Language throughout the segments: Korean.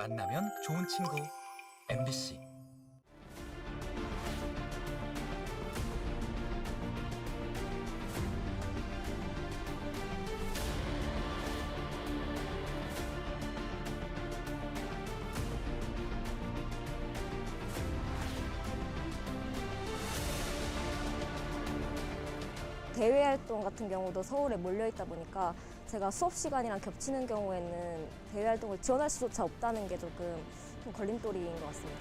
만나면 좋은 친구 MBC. 대외 활동 같은 경우도 서울에 몰려 있다 보니까 제가 수업 시간이랑 겹치는 경우에는 대외 활동을 지원할 수조차 없다는 게 조금 좀 걸림돌인 것 같습니다.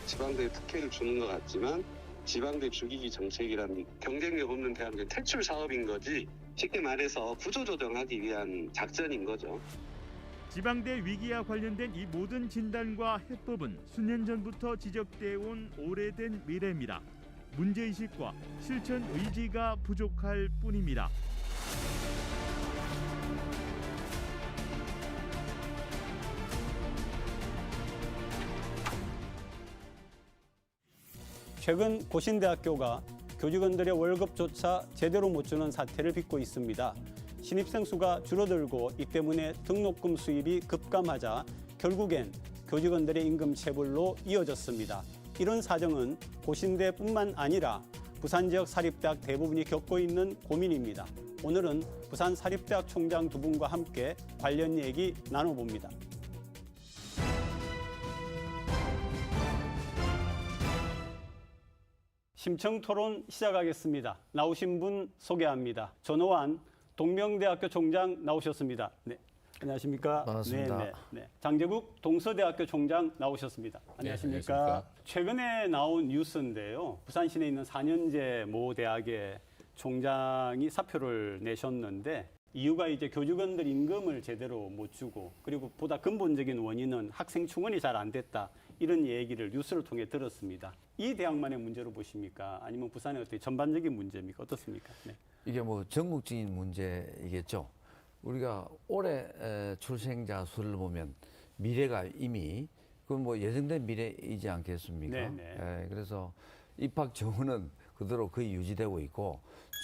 지방대에 특혜를 주는 것 같지만 지방대 죽이기 정책이란 경쟁력 없는 대학의 퇴출 사업인 거지, 쉽게 말해서 구조조정하기 위한 작전인 거죠. 지방대 위기와 관련된 이 모든 진단과 해법은 수년 전부터 지적돼 온 오래된 미래입니다. 문제의식과 실천 의지가 부족할 뿐입니다. 최근 고신대학교가 교직원들의 월급조차 제대로 못 주는 사태를 빚고 있습니다. 신입생 수가 줄어들고 이 때문에 등록금 수입이 급감하자 결국엔 교직원들의 임금 체불로 이어졌습니다. 이런 사정은 고신대뿐만 아니라 부산 지역 사립대학 대부분이 겪고 있는 고민입니다. 오늘은 부산 사립대학 총장 두 분과 함께 관련 얘기 나눠봅니다. 심층토론 시작하겠습니다. 나오신 분 소개합니다. 전호환 동명대학교 총장 나오셨습니다. 네, 안녕하십니까? 반갑습니다. 네. 장재국 동서대학교 총장 나오셨습니다. 안녕하십니까? 네, 안녕하십니까? 최근에 나온 뉴스인데요. 부산 시내에 있는 4년제 모 대학의 총장이 사표를 내셨는데 이유가 이제 교직원들 임금을 제대로 못 주고, 그리고 보다 근본적인 원인은 학생 충원이 잘 안 됐다, 이런 얘기를 뉴스를 통해 들었습니다. 이 대학만의 문제로 보십니까? 아니면 부산의 어떻게 전반적인 문제입니까? 어떻습니까? 네. 이게 뭐 전국적인 문제이겠죠. 우리가 올해 출생자 수를 보면 미래가 이미 그건 뭐 예정된 미래이지 않겠습니까? 네네. 그래서 입학 정원은 그대로 거의 유지되고 있고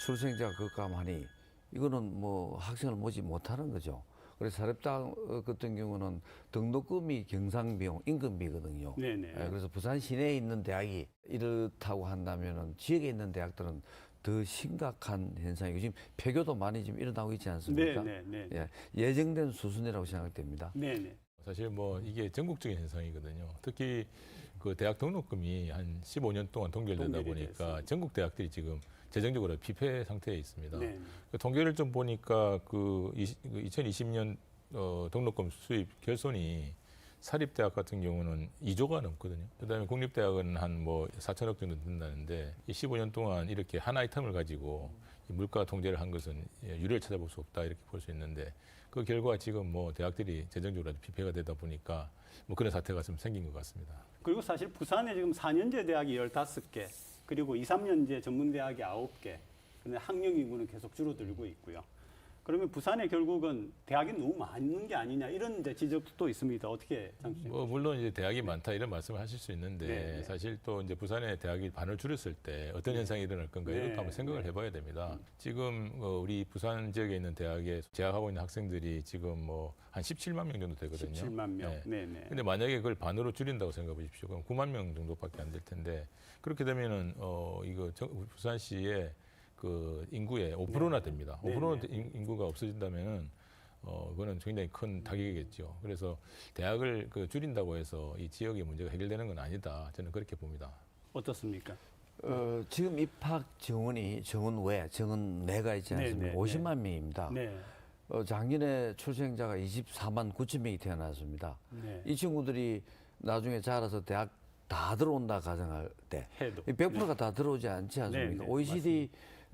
출생자 급감하니 이거는 뭐 학생을 모집 못하는 거죠. 그래서 사립대학 같은 경우는 등록금이 경상비용, 임금비거든요. 네네. 그래서 부산 시내에 있는 대학이 이렇다고 한다면은 지역에 있는 대학들은 더 심각한 현상이고 지금 폐교도 많이 지금 일어나고 있지 않습니까? 네네. 예, 예정된 수순이라고 생각됩니다. 네네. 사실 뭐 이게 전국적인 현상이거든요. 특히 그 대학 등록금이 한 15년 동안 동결되다 동결이 보니까 됐습니다. 전국 대학들이 지금 재정적으로 피폐 상태에 있습니다. 네. 그 통계를 좀 보니까 그 2020년 등록금 수입 결손이 사립대학 같은 경우는 2조가 넘거든요. 그다음에 국립대학은 한 뭐 4천억 정도 된다는데 이 15년 동안 이렇게 한 아이템을 가지고 이 물가 통제를 한 것은 유례를 찾아볼 수 없다, 이렇게 볼 수 있는데, 그 결과 지금 뭐 대학들이 재정적으로 아주 피폐가 되다 보니까 뭐 그런 사태가 좀 생긴 것 같습니다. 그리고 사실 부산에 지금 4년제 대학이 15개, 그리고 2, 3년제 전문대학이 9개, 근데 학령 인구는 계속 줄어들고 있고요. 그러면 부산에 결국은 대학이 너무 많은 게 아니냐, 이런 이제 지적도 있습니다. 어떻게 장수님? 뭐 물론 이제 대학이 많다 이런 말씀을 하실 수 있는데, 네. 사실 또 이제 부산의 대학이 반을 줄였을 때 어떤 현상이 일어날 건가, 네. 이것도 한번 생각을 해봐야 됩니다. 지금 우리 부산 지역에 있는 대학에 재학하고 있는 학생들이 지금 뭐 한 17만 명 정도 되거든요. 17만 명. 네. 네네. 근데 만약에 그걸 반으로 줄인다고 생각해 보십시오. 그럼 9만 명 정도밖에 안 될 텐데, 그렇게 되면은 이거 부산시의 그 인구의 5%나 됩니다. 5% 인구가 없어진다면은 그거는 굉장히 큰 타격이겠죠. 그래서 대학을 그 줄인다고 해서 이 지역의 문제가 해결되는 건 아니다, 저는 그렇게 봅니다. 어떻습니까? 지금 입학 정원 외, 정원 내가 있지 않습니까? 네. 50만 명입니다. 네. 작년에 출생자가 24만 9천 명이 태어났습니다. 네. 이 친구들이 나중에 자라서 대학 다 들어온다 가정할 때 해도. 100%가 다 들어오지 않지 않습니까? 네, OECD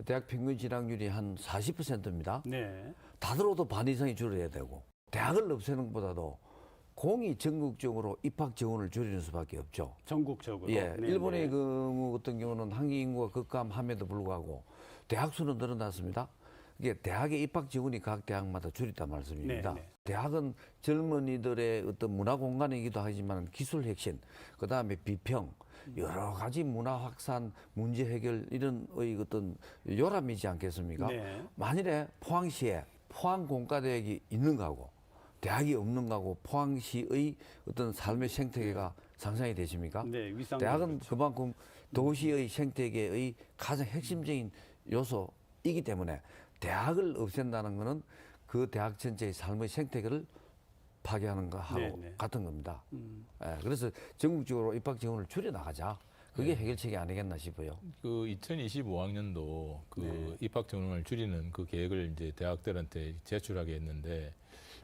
대학 평균 진학률이 한 40%입니다. 네. 다 들어도 반 이상이 줄어야 되고, 대학을 없애는 것보다도 공이 전국적으로 입학 지원을 줄이는 수밖에 없죠. 전국적으로. 예, 네, 일본의 네. 경우 같은 경우는 학령 인구가 급감함에도 불구하고 대학 수는 늘어났습니다. 이게 대학의 입학 지원이 각 대학마다 줄였단 말씀입니다. 네, 네. 대학은 젊은이들의 어떤 문화 공간이기도 하지만 기술 혁신, 그 다음에 비평, 여러 가지 문화 확산, 문제 해결 이런 어떤 요람이지 않겠습니까? 네. 만일에 포항시에 포항 공과대학이 있는 거하고 대학이 없는 거하고 포항시의 어떤 삶의 생태계가 상상이 되십니까? 네, 위상. 대학은 그만큼 도시의 생태계의 가장 핵심적인 요소이기 때문에 대학을 없앤다는 것은 그 대학 전체의 삶의 생태계를 파괴하는 거하고 네네. 같은 겁니다. 예, 그래서 전국적으로 입학 지원을 줄여 나가자. 그게 네. 해결책이 아니겠나 싶어요. 그 2025학년도 그 네. 입학 정원을 줄이는 그 계획을 이제 대학들한테 제출하게 했는데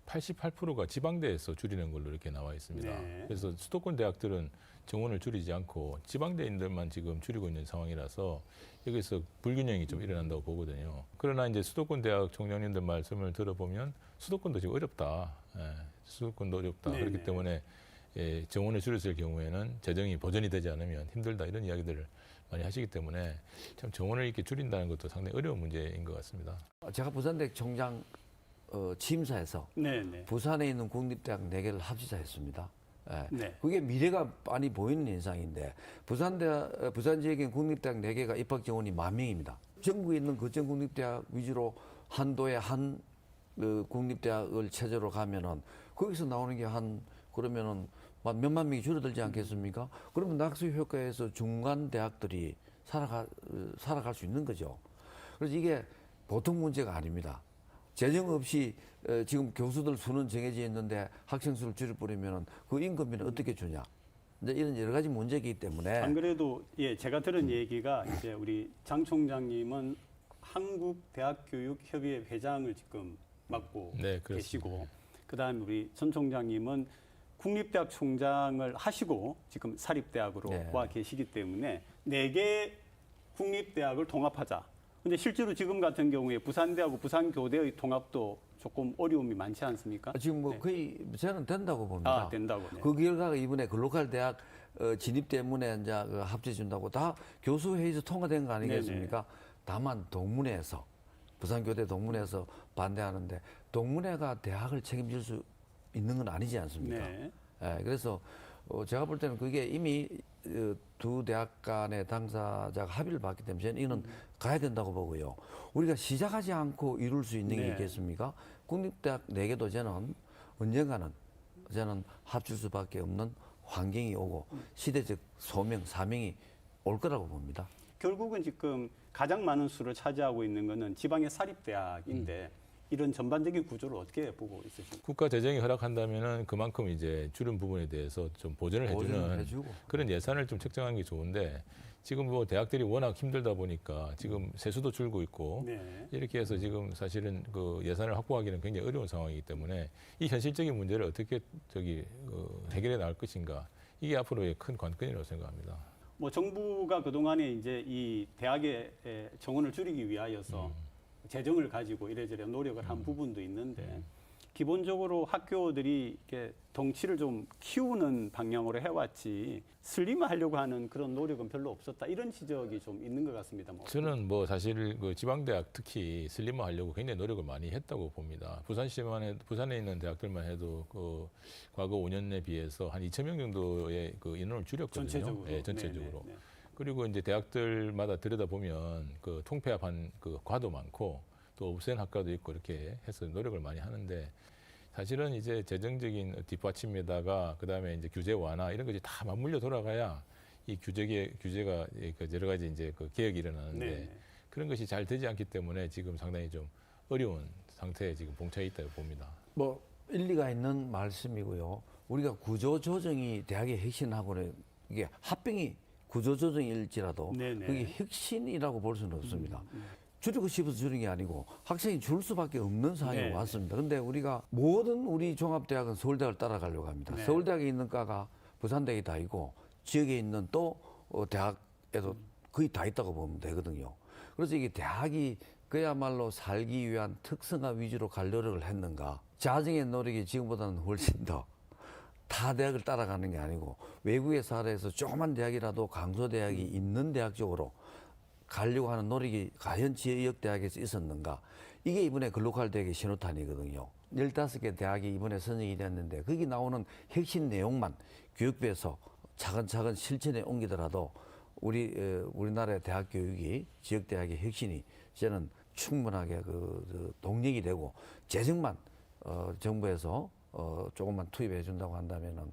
88%가 지방대에서 줄이는 걸로 이렇게 나와 있습니다. 네. 그래서 수도권 대학들은 정원을 줄이지 않고 지방대인들만 지금 줄이고 있는 상황이라서 여기서 불균형이 좀 일어난다고 보거든요. 그러나 이제 수도권 대학 총장님들 말씀을 들어보면 수도권도 지금 어렵다. 예, 수도권도 어렵다. 네네. 그렇기 때문에 정원을 줄였을 경우에는 재정이 보전이 되지 않으면 힘들다 이런 이야기들을 많이 하시기 때문에 참 정원을 이렇게 줄인다는 것도 상당히 어려운 문제인 것 같습니다. 제가 부산대학 총장 취임사에서 네네. 부산에 있는 국립대학 4개를 합치자 했습니다. 예. 네. 그게 미래가 많이 보이는 현상인데 부산 지역에 있는 국립대학 4개가 입학 지원이 10,000명입니다. 전국에 있는 거점 국립대학 위주로 한 도에 한 국립대학을 체제로 가면은 거기서 나오는 게 그러면은 몇만 명이 줄어들지 않겠습니까? 그러면 낙수 효과에서 중간 대학들이 살아갈 수 있는 거죠. 그래서 이게 보통 문제가 아닙니다. 재정 없이 지금 교수들 수는 정해져 있는데 학생 수를 줄여버리면 그 인건비는 어떻게 주냐. 이제 이런 여러 가지 문제이기 때문에 안 그래도 제가 들은 얘기가 이제 우리 장 총장님은 한국대학교육협의회 회장을 지금 맡고 네, 그렇습니다. 계시고, 그다음에 우리 전 총장님은 국립대학 총장을 하시고 지금 사립대학으로 네. 와 계시기 때문에 4개 국립대학을 통합하자. 근데 실제로 지금 같은 경우에 부산대하고 부산교대의 통합도 조금 어려움이 많지 않습니까? 지금 뭐 네. 거의 저는 된다고 봅니다. 아, 된다고. 네. 그 결과가 이번에 글로컬 대학 진입 때문에 이제 합쳐준다고 다 교수 회의에서 통과된 거 아니겠습니까? 다만 동문회에서 부산교대 동문회에서 반대하는데 동문회가 대학을 책임질 수 있는 건 아니지 않습니까? 네. 예, 그래서 제가 볼 때는 그게 이미 두 대학 간의 당사자가 합의를 봤기 때문에 저는 이는 가야 된다고 보고요. 우리가 시작하지 않고 이룰 수 있는 게 네. 있겠습니까? 국립대학 4개도 저는 언젠가는 저는 합칠 수밖에 없는 환경이 오고 시대적 소명, 사명이 올 거라고 봅니다. 결국은 지금 가장 많은 수를 차지하고 있는 것은 지방의 사립대학인데 이런 전반적인 구조를 어떻게 보고 있으십니까? 국가 재정이 허락한다면은 그만큼 이제 줄은 부분에 대해서 좀 보전을 해주는 해주고. 그런 예산을 좀 책정하는 게 좋은데 지금 뭐 대학들이 워낙 힘들다 보니까 지금 세수도 줄고 있고 네. 이렇게 해서 지금 사실은 그 예산을 확보하기는 굉장히 어려운 상황이기 때문에 이 현실적인 문제를 어떻게 해결해 나갈 것인가 이게 앞으로의 큰 관건이라고 생각합니다. 뭐 정부가 그동안에 이제 이 대학의 정원을 줄이기 위하여서 재정을 가지고 이래저래 노력을 한 부분도 있는데 기본적으로 학교들이 이렇게 덩치를 좀 키우는 방향으로 해왔지 슬림하려고 하는 그런 노력은 별로 없었다 이런 지적이 좀 있는 것 같습니다. 뭐. 저는 뭐 사실 그 지방대학 특히 슬림화하려고 굉장히 노력을 많이 했다고 봅니다. 부산에 있는 대학들만 해도 그 과거 5년에 비해서 한 2,000명 정도의 그 인원을 줄였거든요. 전체적으로. 예, 전체적으로. 네네. 그리고 이제 대학들마다 들여다보면 그 통폐합한 그 과도 많고 또 없앤 학과도 있고 이렇게 해서 노력을 많이 하는데 사실은 이제 재정적인 뒷받침에다가 그다음에 이제 규제 완화 이런 것이 다 맞물려 돌아가야 이 규제가 여러 가지 이제 그 개혁이 일어나는데 네네. 그런 것이 잘 되지 않기 때문에 지금 상당히 좀 어려운 상태에 지금 봉착해 있다고 봅니다. 뭐 일리가 있는 말씀이고요. 우리가 구조조정이 대학의 핵심하고는 이게 합병이 구조조정일지라도 네네. 그게 혁신이라고 볼 수는 없습니다. 줄이고 싶어서 줄인 게 아니고 학생이 줄 수밖에 없는 상황이 네. 왔습니다. 그런데 우리가 모든 우리 종합대학은 서울대학을 따라가려고 합니다. 네. 서울대학에 있는 과가 부산대학이 다 있고 지역에 있는 또 대학에도 거의 다 있다고 보면 되거든요. 그래서 이게 대학이 그야말로 살기 위한 특성화 위주로 갈 노력을 했는가. 자정의 노력이 지금보다는 훨씬 더 타 대학을 따라가는 게 아니고 외국의 사례에서 조그만 대학이라도 강소대학이 있는 대학 쪽으로 가려고 하는 노력이 과연 지역 대학에서 있었는가. 이게 이번에 글로컬 대학의 신호탄이거든요. 15개 대학이 이번에 선정이 됐는데 거기 나오는 핵심 내용만 교육부에서 차근차근 실천에 옮기더라도 우리나라의 대학 교육이 지역 대학의 혁신이 저는 충분하게 그 동력이 되고 재정만 정부에서 조금만 투입해 준다고 한다면은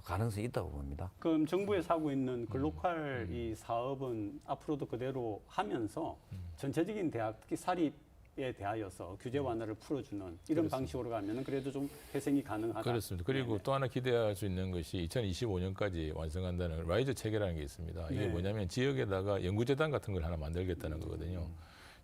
가능성이 있다고 봅니다. 그럼 정부에서 하고 있는 글로컬 이 사업은 앞으로도 그대로 하면서 전체적인 대학, 특히 사립에 대하여서 규제 완화를 풀어주는 이런 그렇습니다. 방식으로 가면은 그래도 좀 회생이 가능하다. 그렇습니다. 그리고 네네. 또 하나 기대할 수 있는 것이 2025년까지 완성한다는 라이즈 체계라는 게 있습니다. 이게 네. 뭐냐면 지역에다가 연구재단 같은 걸 하나 만들겠다는 거거든요.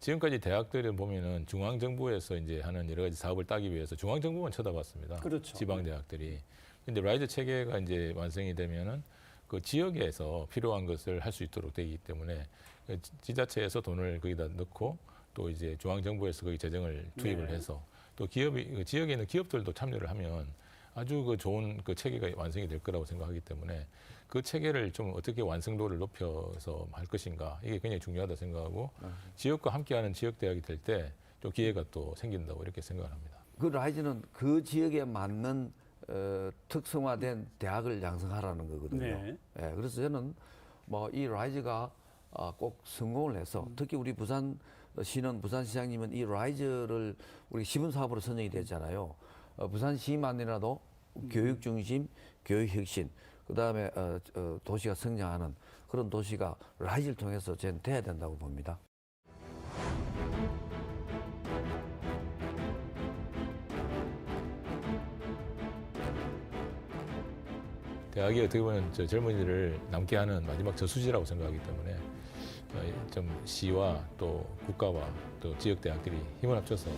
지금까지 대학들은 보면은 중앙정부에서 이제 하는 여러 가지 사업을 따기 위해서 중앙정부만 쳐다봤습니다. 그렇죠. 지방대학들이. 근데 라이즈 체계가 이제 완성이 되면은 그 지역에서 필요한 것을 할 수 있도록 되기 때문에 그 지자체에서 돈을 거기다 넣고 또 이제 중앙정부에서 거기 재정을 투입을 네. 해서 또 기업이 그 지역에 있는 기업들도 참여를 하면 아주 그 좋은 그 체계가 완성이 될 거라고 생각하기 때문에 그 체계를 좀 어떻게 완성도를 높여서 할 것인가 이게 굉장히 중요하다 생각하고 지역과 함께하는 지역 대학이 될 때 또 기회가 또 생긴다고 이렇게 생각합니다. 그 라이즈는 그 지역에 맞는 특성화된 대학을 양성하라는 거거든요. 네. 예, 그래서 저는 뭐 이 라이즈가 꼭 성공을 해서 특히 우리 부산시는 부산시장님은 이 라이즈를 우리 시군 사업으로 선정이 됐잖아요. 부산시만이라도 교육 중심, 교육 혁신, 그 다음에 도시가 성장하는 그런 도시가 라이즈를 통해서 저는 돼야 된다고 봅니다. 대학이 어떻게 보면 저 젊은이들을 남게 하는 마지막 저수지라고 생각하기 때문에 좀 시와 또 국가와 또 지역 대학들이 힘을 합쳐서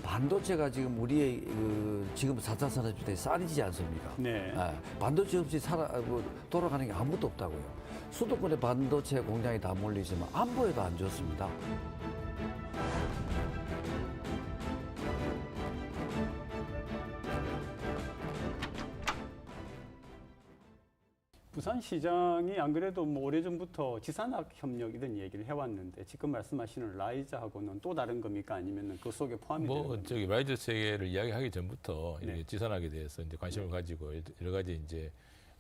반도체가 지금 우리의 지금 4차 산업시대에 쌀이지 않습니까? 네. 반도체 없이 돌아가는 게 아무것도 없다고요. 수도권에 반도체 공장이 다 몰리지만 안보에도 안 좋습니다. 부산시장이 안 그래도 뭐 오래전부터 지산학 협력 이런 얘기를 해왔는데 지금 말씀하시는 라이즈하고는 또 다른 겁니까? 아니면 그 속에 포함이 되는 뭐 겁니까? 저기 라이즈 체계를 이야기하기 전부터 네. 이렇게 지산학에 대해서 이제 관심을 가지고 여러 가지 이제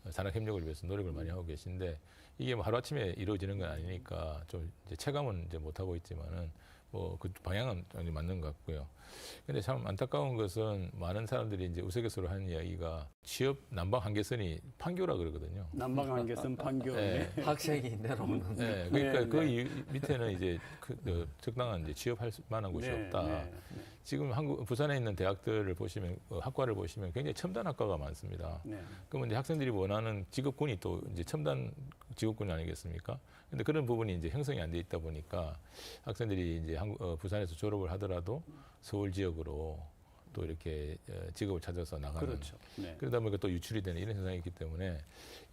산학 협력을 위해서 노력을 많이 하고 계신데 이게 뭐 하루아침에 이루어지는 건 아니니까 좀 이제 체감은 이제 못 하고 있지만은 뭐 그 방향은 완전히 맞는 것 같고요. 근데 참 안타까운 것은 많은 사람들이 이제 우스갯소리로 하는 이야기가 취업 난방 한계선이 판교라 그러거든요. 난방 한계선 판교. 네. 학생이 내려오는. 네, 그러니까 네, 그 네. 밑에는 이제 적당한 이제 취업할 만한 곳이 없다. 지금 부산에 있는 대학들을 보시면 학과를 보시면 굉장히 첨단 학과가 많습니다. 네. 그러면 이제 학생들이 원하는 직업군이 또 이제 첨단 직업군이 아니겠습니까? 근데 그런 부분이 이제 형성이 안 돼 있다 보니까 학생들이 이제 부산에서 졸업을 하더라도 서울 지역으로 또 이렇게 직업을 찾아서 나가는 그렇죠. 네. 그러다 보니까 또 유출이 되는 이런 현상이 있기 때문에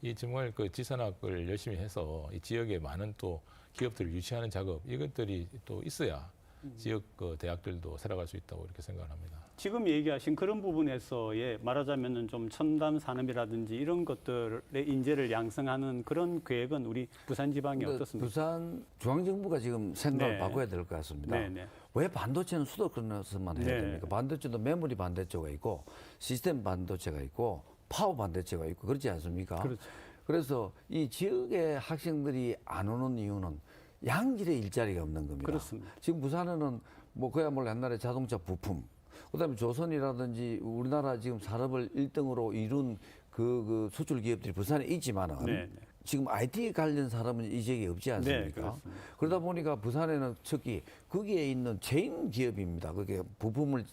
이 정말 그 지산학을 열심히 해서 이 지역에 많은 또 기업들을 유치하는 작업 이것들이 또 있어야 지역 그 대학들도 살아갈 수 있다고 이렇게 생각을 합니다. 지금 얘기하신 그런 부분에서의 말하자면은 좀 첨단 산업이라든지 이런 것들의 인재를 양성하는 그런 계획은 우리 부산 지방이 어떻습니까? 부산 중앙정부가 지금 생각을 네. 바꿔야 될 것 같습니다. 네, 네. 왜 반도체는 수도권에서만 해야 네. 됩니까? 반도체도 메모리 반도체가 있고 시스템 반도체가 있고 파워 반도체가 있고 그렇지 않습니까? 그렇죠. 그래서 이 지역의 학생들이 안 오는 이유는 양질의 일자리가 없는 겁니다. 그렇습니다. 지금 부산에는 뭐 그야말로 옛날에 자동차 부품, 그다음에 조선이라든지 우리나라 지금 산업을 1등으로 이룬 그 수출 기업들이 부산에 있지만은 네, 네. 지금 IT 관련 사람은 이 지역에 없지 않습니까? 네, 그렇습니다. 그러다 보니까 부산에는 특히 거기에 있는 체인 기업입니다. 그게 부품을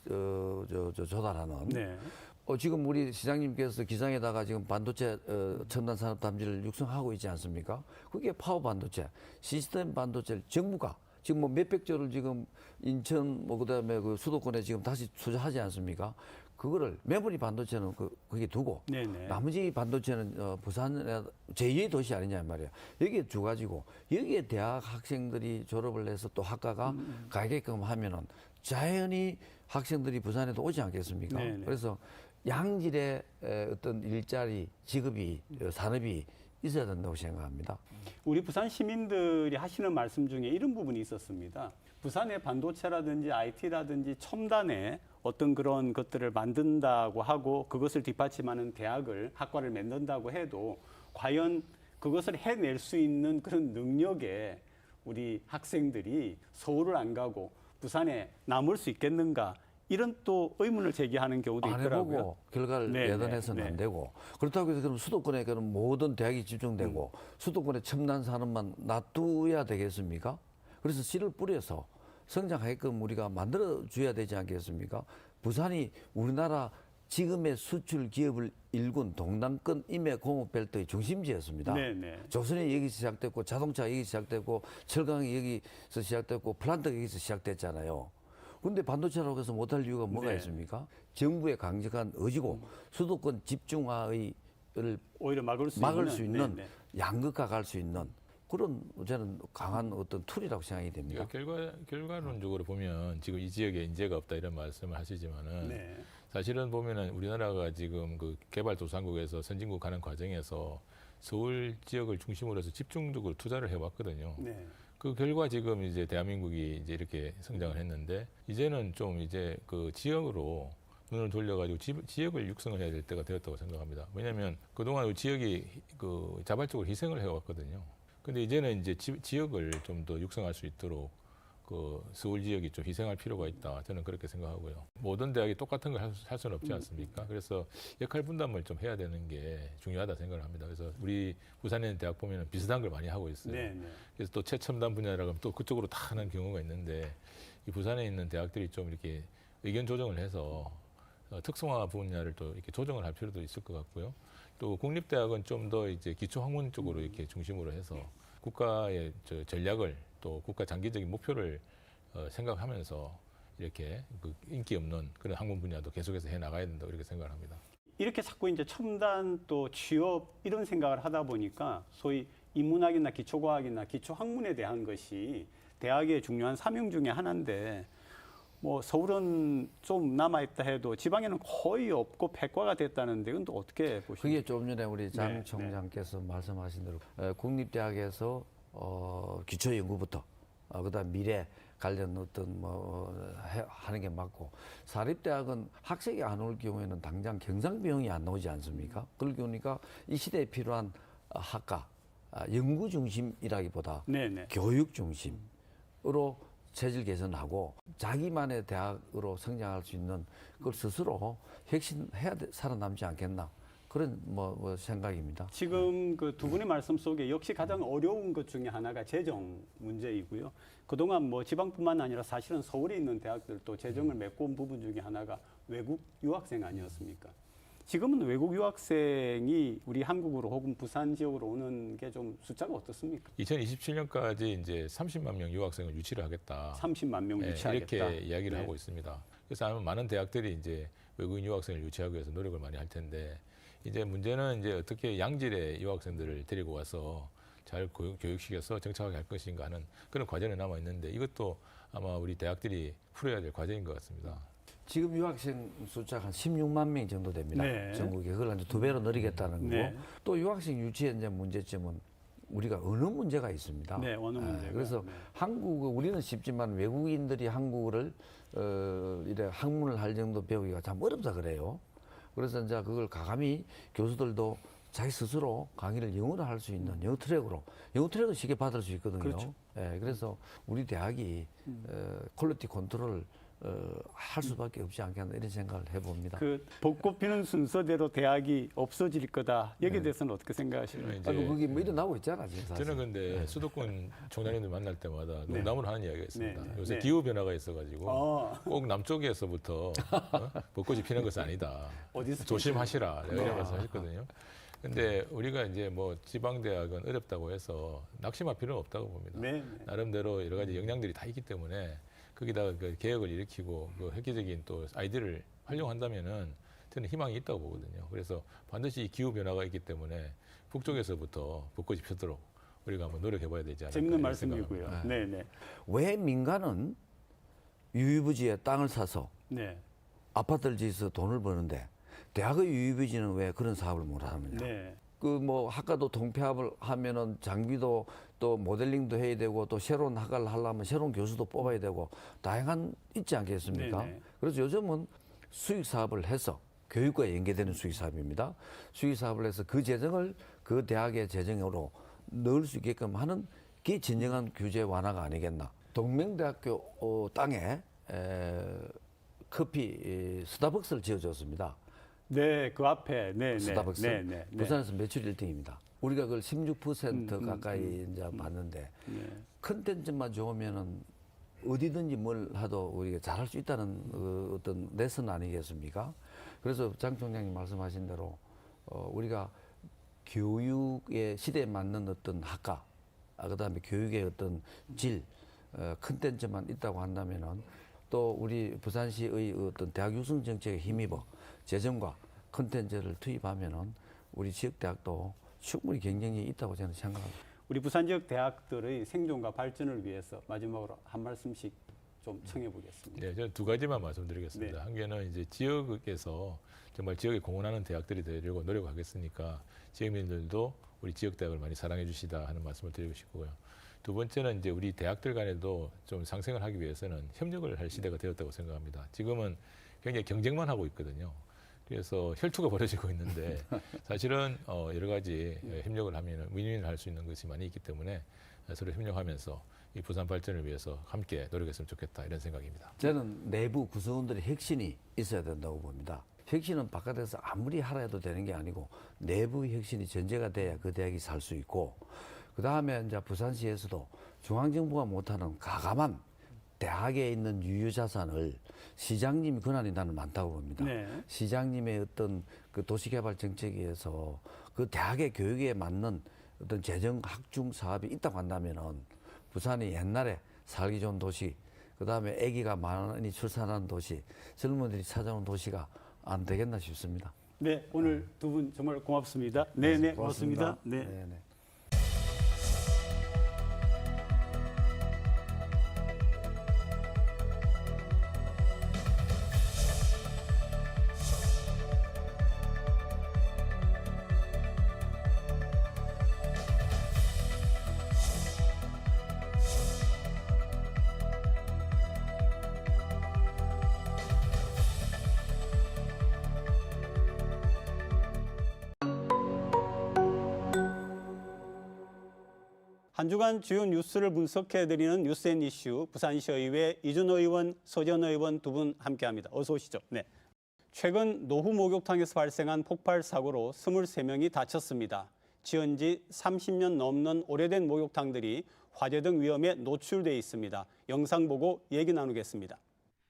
조달하는. 네. 지금 우리 시장님께서 기장에다가 지금 반도체 첨단 산업 단지를 육성하고 있지 않습니까? 그게 파워 반도체, 시스템 반도체를 정부가 지금 뭐 몇백 조를 지금 인천 뭐 그다음에 그 수도권에 지금 다시 투자하지 않습니까? 그거를 메모리 반도체는 거기 두고 네, 네. 나머지 반도체는 부산 제2의 도시 아니냐 말이야. 여기에 주가지고 여기에 대학 학생들이 졸업을 해서 또 학과가 가게끔 하면은 자연히 학생들이 부산에도 오지 않겠습니까? 네, 네. 그래서 양질의 어떤 일자리, 직업이 산업이 있어야 된다고 생각합니다. 우리 부산 시민들이 하시는 말씀 중에 이런 부분이 있었습니다. 부산의 반도체라든지 IT라든지 첨단의 어떤 그런 것들을 만든다고 하고 그것을 뒷받침하는 대학을 학과를 만든다고 해도 과연 그것을 해낼 수 있는 그런 능력에 우리 학생들이 서울을 안 가고 부산에 남을 수 있겠는가 이런 또 의문을 제기하는 경우도 안 있더라고요. 해보고 결과를 네, 예단해서는 네, 안 네. 되고 그렇다고 해서 그럼 수도권에 그럼 모든 대학이 집중되고 수도권의 첨단 산업만 놔둬야 되겠습니까? 그래서 씨를 뿌려서 성장하게끔 우리가 만들어줘야 되지 않겠습니까? 부산이 우리나라 지금의 수출 기업을 일군 동남권 임해공업벨트의 중심지였습니다. 네, 네. 조선이 여기서 시작됐고 자동차가 여기서 시작됐고 철강이 여기서 시작됐고 플란트가 여기서 시작됐잖아요. 그런데 반도체라고 해서 못할 이유가 뭐가 네. 있습니까? 정부의 강력한 의지고 수도권 집중화를 오히려 막을 수 있는 네, 네. 양극화 갈 수 있는 그런 저는 강한 어떤 툴이라고 생각이 됩니다. 결과론적으로 보면 지금 이 지역에 인재가 없다 이런 말씀을 하시지만은 네. 사실은 보면은 우리나라가 지금 그 개발도상국에서 선진국 가는 과정에서 서울 지역을 중심으로 해서 집중적으로 투자를 해왔거든요. 네. 그 결과 지금 이제 대한민국이 이제 이렇게 성장을 했는데 이제는 좀 이제 그 지역으로 눈을 돌려가지고 지역을 육성을 해야 될 때가 되었다고 생각합니다. 왜냐하면 그동안 지역이 그 자발적으로 희생을 해왔거든요. 근데 이제는 이제 지역을 좀 더 육성할 수 있도록 그 서울 지역이 좀 희생할 필요가 있다. 저는 그렇게 생각하고요. 모든 대학이 똑같은 걸 할 수는 없지 않습니까? 그래서 역할 분담을 좀 해야 되는 게 중요하다 생각을 합니다. 그래서 우리 부산에 있는 대학 보면 비슷한 걸 많이 하고 있어요. 네, 네. 그래서 또 최첨단 분야라고 하면 또 그쪽으로 다 하는 경우가 있는데 이 부산에 있는 대학들이 좀 이렇게 의견 조정을 해서 특성화 분야를 또 이렇게 조정을 할 필요도 있을 것 같고요. 또 국립대학은 좀 더 이제 기초학문 쪽으로 이렇게 중심으로 해서 국가의 전략을 또 국가 장기적인 목표를 생각하면서 이렇게 그 인기 없는 그런 학문 분야도 계속해서 해 나가야 된다고 이렇게 생각을 합니다. 이렇게 자꾸 이제 첨단 또 취업 이런 생각을 하다 보니까 소위 인문학이나 기초과학이나 기초학문에 대한 것이 대학의 중요한 사명 중에 하나인데 뭐 서울은 좀 남아있다 해도 지방에는 거의 없고 폐과가 됐다는데 이건 또 어떻게 보십니까? 그게 좀 전에 우리 장 네, 총장께서 말씀하신 대로 국립대학에서 기초연구부터 그다음 미래 관련 어떤 하는 게 맞고 사립대학은 학생이 안 올 경우에는 당장 경상 비용이 안 나오지 않습니까? 그러니까 이 시대에 필요한 학과 연구 중심이라기보다 네, 네. 교육 중심으로 체질 개선하고 자기만의 대학으로 성장할 수 있는 그걸 스스로 혁신해야 살아남지 않겠나 그런 생각입니다. 지금 그 두 분의 말씀 속에 역시 가장 어려운 것 중에 하나가 재정 문제이고요. 그동안 뭐 지방뿐만 아니라 사실은 서울에 있는 대학들도 재정을 메꿔온 부분 중에 하나가 외국 유학생 아니었습니까? 지금은 외국 유학생이 우리 한국으로 혹은 부산 지역으로 오는 게 좀 숫자가 어떻습니까? 2027년까지 이제 30만 명 유학생을 유치를 하겠다. 30만 명 유치하겠다. 이렇게 이야기를 네. 하고 있습니다. 그래서 아마 많은 대학들이 이제 외국인 유학생을 유치하기 위해서 노력을 많이 할 텐데 이제 문제는 이제 어떻게 양질의 유학생들을 데리고 와서 잘 교육시켜서 정착하게 할 것인가 하는 그런 과제는 남아 있는데 이것도 아마 우리 대학들이 풀어야 될 과제인 것 같습니다. 지금 유학생 숫자가 한 16만 명 정도 됩니다. 네. 전국에 그걸 이제 2배로 늘리겠다는 거고 네. 또 유학생 유치의 이제 문제점은 우리가 언어 문제가 있습니다. 네, 어느 문제가. 그래서 네. 우리는 쉽지만 외국인들이 한국어를 이래 학문을 할 정도 배우기가 참 어렵다 그래요. 그래서 이제 그걸 가감히 교수들도 자기 스스로 강의를 영어로 할 수 있는 영어 트랙을 쉽게 받을 수 있거든요. 그렇죠. 예, 그래서 우리 대학이 퀄리티 컨트롤을 할 수밖에 없지 않겠나 이런 생각을 해봅니다. 그 벚꽃 피는 순서대로 대학이 없어질 거다. 여기에 대해서는 어떻게 생각하시나요? 이제 그게 뭐 일어나고 있잖아 지금 사실. 저는 근데 수도권 총장님들 만날 때마다 네. 농담을 하는 이야기가 있습니다. 네, 네. 요새 네. 기후 변화가 있어가지고 꼭 남쪽에서부터 벚꽃이 피는 것은 아니다. 어디서 조심하시라. 내가 이런 말씀 하셨거든요. 근데 우리가 이제 뭐 지방대학은 어렵다고 해서 낙심할 필요는 없다고 봅니다. 네. 나름대로 여러 가지 역량들이 다 있기 때문에 거기다가 그 개혁을 일으키고 그 획기적인 또 아이디어를 활용한다면은 저는 희망이 있다고 보거든요. 그래서 반드시 이 기후 변화가 있기 때문에 북쪽에서부터 벚꽃이 피도록 우리가 한번 노력해봐야 되지 않을까. 재밌는 이런 생각을 말씀이고요. 합니다. 네, 네. 왜 민간은 유유부지에 땅을 사서 네. 아파트를 지어서 돈을 버는데 대학의 유유부지는 왜 그런 사업을 못 하느냐? 네. 그 뭐 학과도 통폐합을 하면은 장비도 또 모델링도 해야 되고 또 새로운 학과를 하려면 새로운 교수도 뽑아야 되고 다양한 있지 않겠습니까? 네네. 그래서 요즘은 수익 사업을 해서 교육과 연계되는 수익 사업입니다. 수익 사업을 해서 그 재정을 그 대학의 재정으로 넣을 수 있게끔 하는 게 진정한 규제 완화가 아니겠나. 동명대학교 땅에 커피 스타벅스를 지어줬습니다. 네, 그 앞에 네, 스타벅스. 네, 네, 네. 부산에서 매출 1등입니다. 우리가 그걸 16% 가까이 이제 봤는데 네. 컨텐츠만 좋으면은 어디든지 뭘 하도 우리가 잘할 수 있다는 어떤 레슨 아니겠습니까? 그래서 장 총장님 말씀하신 대로 우리가 교육의 시대에 맞는 어떤 학과, 그다음에 교육의 어떤 질, 컨텐츠만 있다고 한다면은 또 우리 부산시의 어떤 대학 육성 정책에 힘입어 재정과 컨텐츠를 투입하면은 우리 지역 대학도 충분히 경쟁력이 있다고 저는 생각합니다. 우리 부산 지역 대학들의 생존과 발전을 위해서 마지막으로 한 말씀씩 좀 청해 보겠습니다. 네, 저는 두 가지만 말씀드리겠습니다. 네. 한 개는 이제 지역에서 정말 지역에 공헌하는 대학들이 되려고 노력하겠으니까 지역민들도 우리 지역 대학을 많이 사랑해 주시다 하는 말씀을 드리고 싶고요. 두 번째는 이제 우리 대학들 간에도 좀 상생을 하기 위해서는 협력을 할 시대가 되었다고 생각합니다. 지금은 굉장히 경쟁만 하고 있거든요. 그래서 혈투가 벌어지고 있는데 사실은 여러 가지 협력을 하면 윈윈을 할 수 있는 것이 많이 있기 때문에 서로 협력하면서 이 부산 발전을 위해서 함께 노력했으면 좋겠다 이런 생각입니다. 저는 내부 구성원들의 혁신이 있어야 된다고 봅니다. 혁신은 바깥에서 아무리 하라 해도 되는 게 아니고 내부의 혁신이 전제가 돼야 그 대학이 살 수 있고 그 다음에 이제 부산시에서도 중앙정부가 못하는 가감한 대학에 있는 유유자산을 시장님이 권한이 나는 많다고 봅니다. 네. 시장님의 어떤 그 도시개발 정책에서 그 대학의 교육에 맞는 어떤 재정 학중 사업이 있다고 한다면은 부산이 옛날에 살기 좋은 도시, 그 다음에 아기가 많이 출산하는 도시, 젊은이들이 찾아오는 도시가 안 되겠나 싶습니다. 네, 오늘 두 분 정말 고맙습니다. 네, 네, 고맙습니다. 네. 네, 네. 한 주간 주요 뉴스를 분석해드리는 뉴스앤 이슈 부산시의회 이준 의원, 서전 의원 두 분 함께합니다. 어서 오시죠. 네. 최근 노후 목욕탕에서 발생한 폭발 사고로 23명이 다쳤습니다. 지은 지 30년 넘는 오래된 목욕탕들이 화재 등 위험에 노출돼 있습니다. 영상 보고 얘기 나누겠습니다.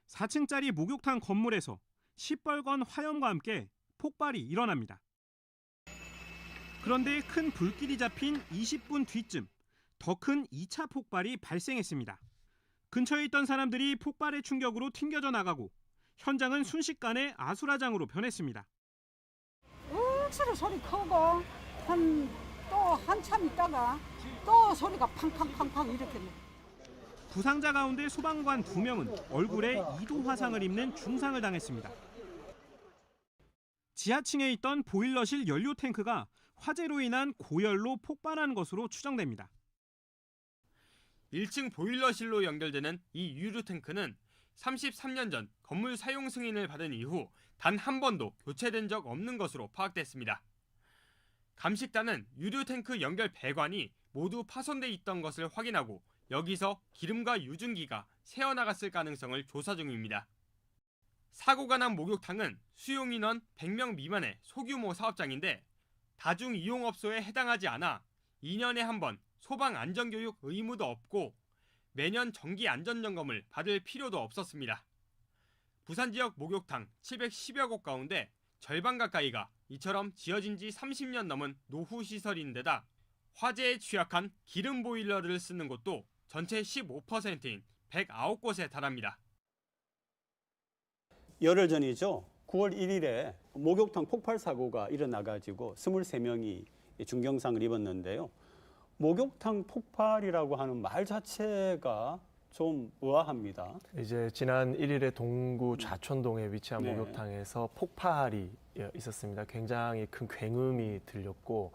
4층짜리 목욕탕 건물에서 시뻘건 화염과 함께 폭발이 일어납니다. 그런데 큰 불길이 잡힌 20분 뒤쯤 더 큰 2차 폭발이 발생했습니다. 근처에 있던 사람들이 폭발의 충격으로 튕겨져 나가고 현장은 순식간에 아수라장으로 변했습니다. 억수로 소리 크고 또 한참 있다가 또 소리가 팡팡팡팡 이렇게. 부상자 가운데 소방관 2명은 얼굴에 2도 화상을 입는 중상을 당했습니다. 지하층에 있던 보일러실 연료 탱크가 화재로 인한 고열로 폭발한 것으로 추정됩니다. 1층 보일러실로 연결되는 이 유류 탱크는 33년 전 건물 사용 승인을 받은 이후 단 한 번도 교체된 적 없는 것으로 파악됐습니다. 감식단은 유류 탱크 연결 배관이 모두 파손돼 있던 것을 확인하고 여기서 기름과 유증기가 새어나갔을 가능성을 조사 중입니다. 사고가 난 목욕탕은 수용 인원 100명 미만의 소규모 사업장인데 다중 이용업소에 해당하지 않아 2년에 한 번 소방 안전교육 의무도 없고 매년 정기 안전점검을 받을 필요도 없었습니다. 부산 지역 목욕탕 710여 곳 가운데 절반 가까이가 이처럼 지어진 지 30년 넘은 노후 시설인데다 화재에 취약한 기름 보일러를 쓰는 곳도 전체 15%인 109곳에 달합니다. 열흘 전이죠. 9월 1일에 목욕탕 폭발 사고가 일어나가지고 23명이 중경상을 입었는데요. 목욕탕 폭발이라고 하는 말 자체가 좀 의아합니다. 이제 지난 1일에 동구 좌천동에 위치한 네. 목욕탕에서 폭발이 있었습니다. 굉장히 큰 굉음이 들렸고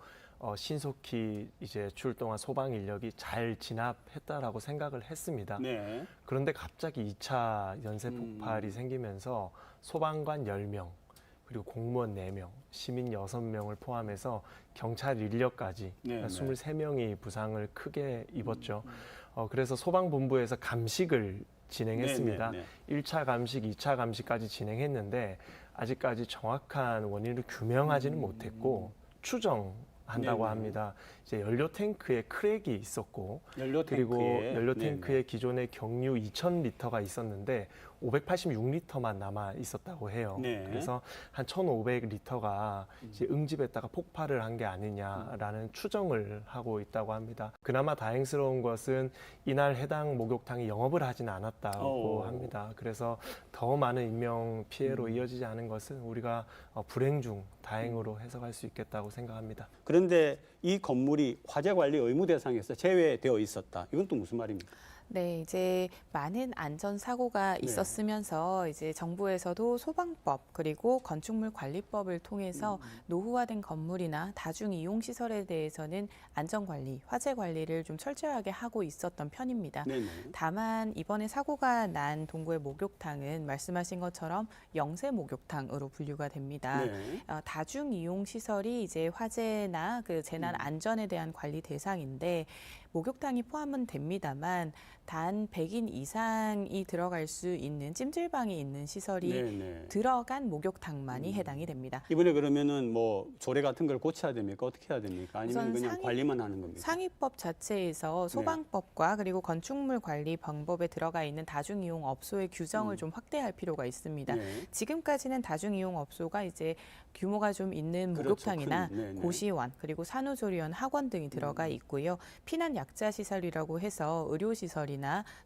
신속히 이제 출동한 소방 인력이 잘 진압했다라고 생각을 했습니다. 네. 그런데 갑자기 2차 연쇄 폭발이 생기면서 소방관 10명, 그리고 공무원 4명, 시민 6명을 포함해서 경찰 인력까지 네, 23명이 부상을 크게 입었죠. 그래서 소방본부에서 감식을 진행했습니다. 1차 감식, 2차 감식까지 진행했는데 아직까지 정확한 원인을 규명하지는 못했고 추정한다고 합니다. 이제 연료 탱크에 크랙이 있었고 그리고 연료 탱크에 기존에 경유 2,000리터가 있었는데 586리터만 남아 있었다고 해요. 네. 그래서 한 1,500리터가 이제 응집했다가 폭발을 한 게 아니냐라는 추정을 하고 있다고 합니다. 그나마 다행스러운 것은 이날 해당 목욕탕이 영업을 하진 않았다고 합니다. 그래서 더 많은 인명 피해로 이어지지 않은 것은 우리가 불행 중 다행으로 해석할 수 있겠다고 생각합니다. 그런데 이 건물이 화재 관리 의무 대상에서 제외되어 있었다. 이건 또 무슨 말입니까? 네, 이제 많은 안전 사고가 있었으면서 이제 정부에서도 소방법 그리고 건축물 관리법을 통해서 노후화된 건물이나 다중 이용 시설에 대해서는 안전 관리, 화재 관리를 좀 철저하게 하고 있었던 편입니다. 다만 이번에 사고가 난 동구의 목욕탕은 말씀하신 것처럼 영세 목욕탕으로 분류가 됩니다. 다중 이용 시설이 이제 화재나 그 재난 안전에 대한 관리 대상인데 목욕탕이 포함은 됩니다만 단 100인 이상이 들어갈 수 있는 찜질방이 있는 시설이 들어간 목욕탕만이 해당이 됩니다. 이번에 그러면은 뭐 조례 같은 걸 고쳐야 됩니까? 어떻게 해야 됩니까? 아니면 그냥 관리만 하는 겁니까? 상위법 자체에서 소방법과 그리고 건축물 관리 방법에 들어가 있는 다중이용 업소의 규정을 좀 확대할 필요가 있습니다. 지금까지는 다중이용 업소가 이제 규모가 좀 있는 목욕탕이나 고시원 그리고 산후조리원, 학원 등이 들어가 있고요. 피난 약자 시설이라고 해서 의료시설이나